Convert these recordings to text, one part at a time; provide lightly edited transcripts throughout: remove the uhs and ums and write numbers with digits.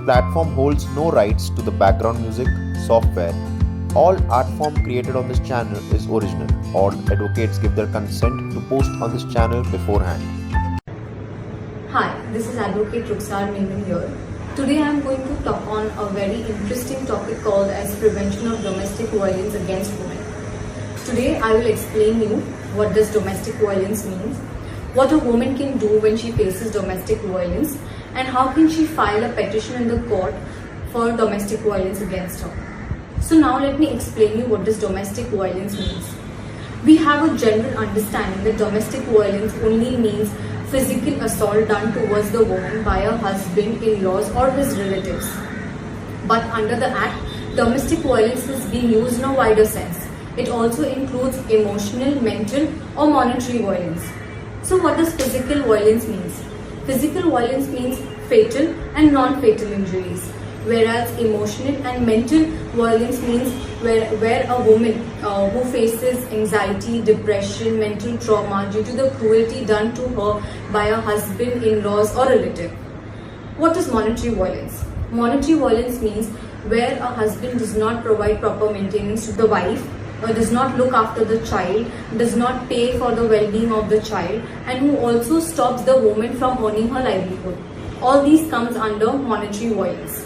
platform holds no rights to the background music, software. All art form created on this channel is original. All advocates give their consent to post on this channel beforehand. Hi, this is Advocate Ruksar Mendan here. Today I am going to talk on a very interesting topic called as prevention of domestic violence against women. Today I will explain you what does domestic violence means, what a woman can do when she faces domestic violence, and how can she file a petition in the court for domestic violence against her. So now let me explain you what does domestic violence means. We have a general understanding that domestic violence only means physical assault done towards the woman by her husband, in-laws or his relatives. But under the Act, domestic violence is being used in a wider sense. It also includes emotional, mental or monetary violence. So what does physical violence means? Physical violence means fatal and non-fatal injuries, whereas emotional and mental violence means where a woman who faces anxiety, depression, mental trauma due to the cruelty done to her by a husband, in-laws or relative. What is monetary violence? Monetary violence means where a husband does not provide proper maintenance to the wife, or does not look after the child, does not pay for the well-being of the child, and who also stops the woman from earning her livelihood. All these comes under monetary violence.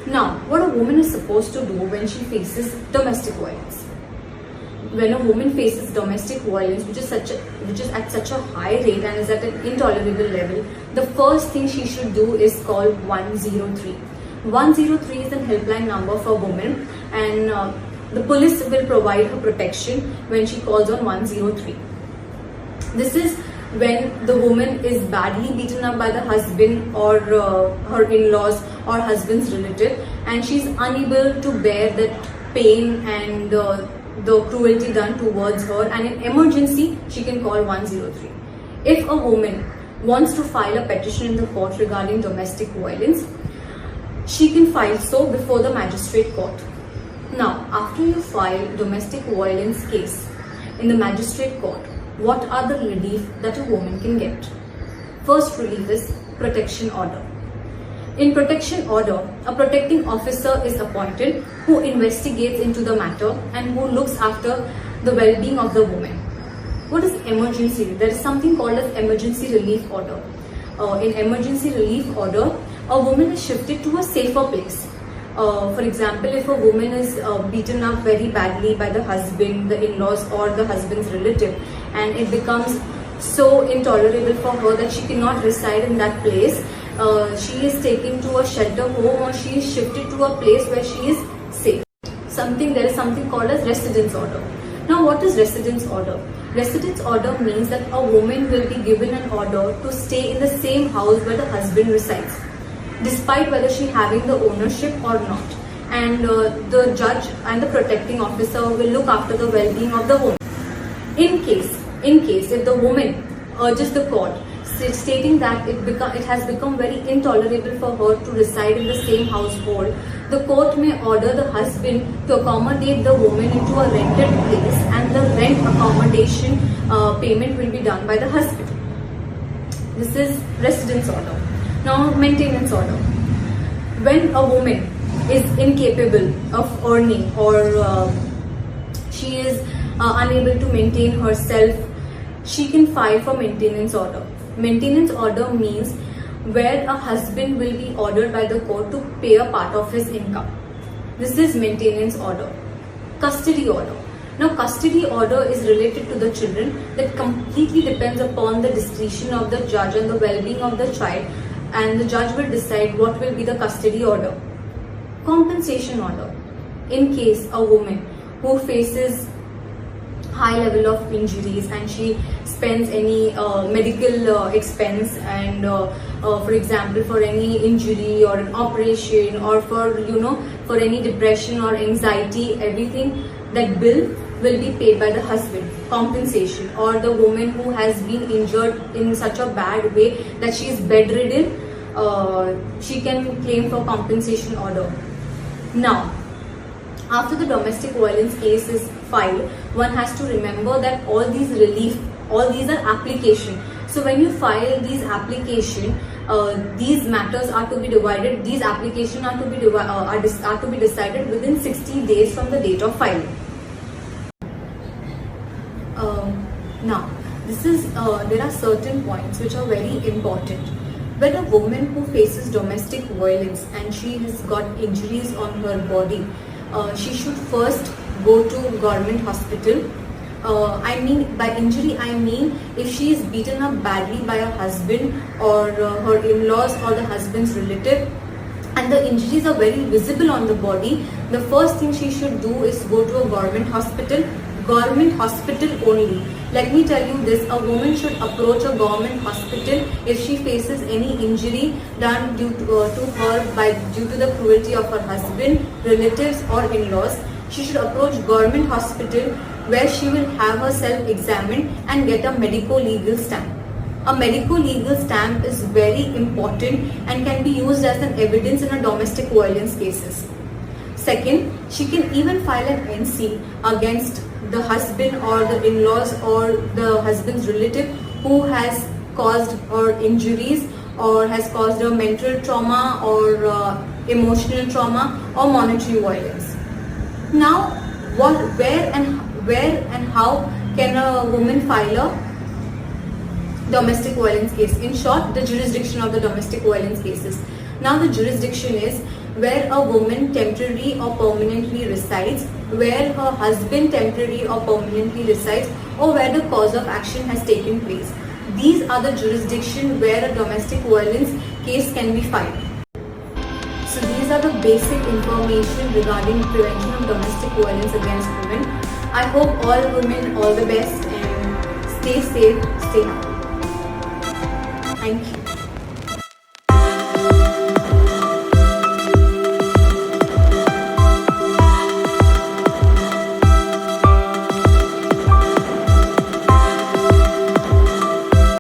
Now, what a woman is supposed to do when she faces domestic violence? When a woman faces domestic violence, which is at such a high rate and is at an intolerable level, the first thing she should do is call 103. 103 is a helpline number for women, and the police will provide her protection when she calls on 103. This is when the woman is badly beaten up by the husband or her in-laws or husband's relative, and she's unable to bear that pain and the cruelty done towards her, and in emergency she can call 103. If a woman wants to file a petition in the court regarding domestic violence, she can file so before the magistrate court. Now, after you file domestic violence case in the magistrate court, what are the relief that a woman can get? First relief is protection order. In protection order, a protecting officer is appointed who investigates into the matter and who looks after the well-being of the woman. What is emergency? There is something called as emergency relief order. In emergency relief order, a woman is shifted to a safer place. For example, if a woman is beaten up very badly by the husband, the in-laws or the husband's relative, and it becomes so intolerable for her that she cannot reside in that place, she is taken to a shelter home or she is shifted to a place where she is safe. There is something called as residence order. Now, what is residence order? Residence order means that a woman will be given an order to stay in the same house where the husband resides, despite whether she having the ownership or not, and the judge and the protecting officer will look after the well-being of the woman. In case if the woman urges the court stating that it has become very intolerable for her to reside in the same household, the court may order the husband to accommodate the woman into a rented place, and the rent accommodation payment will be done by the husband. This is residence order. Now, maintenance order. When a woman is incapable of earning or she is unable to maintain herself, she can file for maintenance order. Maintenance order means where a husband will be ordered by the court to pay a part of his income. This is maintenance order. Custody order. Now, custody order is related to the children that completely depends upon the discretion of the judge and the well-being of the child, and the judge will decide what will be the custody order. Compensation order. In case a woman who faces high level of injuries and she spends any medical expense, and for example for any injury or an operation or for any depression or anxiety, everything, that bill will be paid by the husband. Compensation. Or the woman who has been injured in such a bad way that she is bedridden, she can claim for compensation order. Now, after the domestic violence case is filed, one has to remember that all these are application. So when you file these application, these matters are to be divided. These applications are to be decided within 60 days from the date of filing. Now, there are certain points which are very important. When a woman who faces domestic violence and she has got injuries on her body, she should first go to government hospital. By injury, I mean if she is beaten up badly by her husband or her in-laws or the husband's relative, and the injuries are very visible on the body, the first thing she should do is go to a government hospital. Government hospital only. Let me tell you this, a woman should approach a government hospital if she faces any injury done to her due to the cruelty of her husband, relatives or in-laws. She should approach government hospital where she will have herself examined and get a medico-legal stamp. A medico-legal stamp is very important and can be used as an evidence in a domestic violence cases. Second, she can even file an NC against the husband or the in-laws or the husband's relative who has caused her injuries or has caused her mental trauma or emotional trauma or monetary violence. Now, where and how can a woman file a domestic violence case? In short, the jurisdiction of the domestic violence cases. Now, the jurisdiction is where a woman temporarily or permanently resides, where her husband temporarily or permanently resides, or where the cause of action has taken place. These are the jurisdictions where a domestic violence case can be filed. So these are the basic information regarding prevention of domestic violence against women. I hope all women all the best and stay safe, stay happy. Thank you.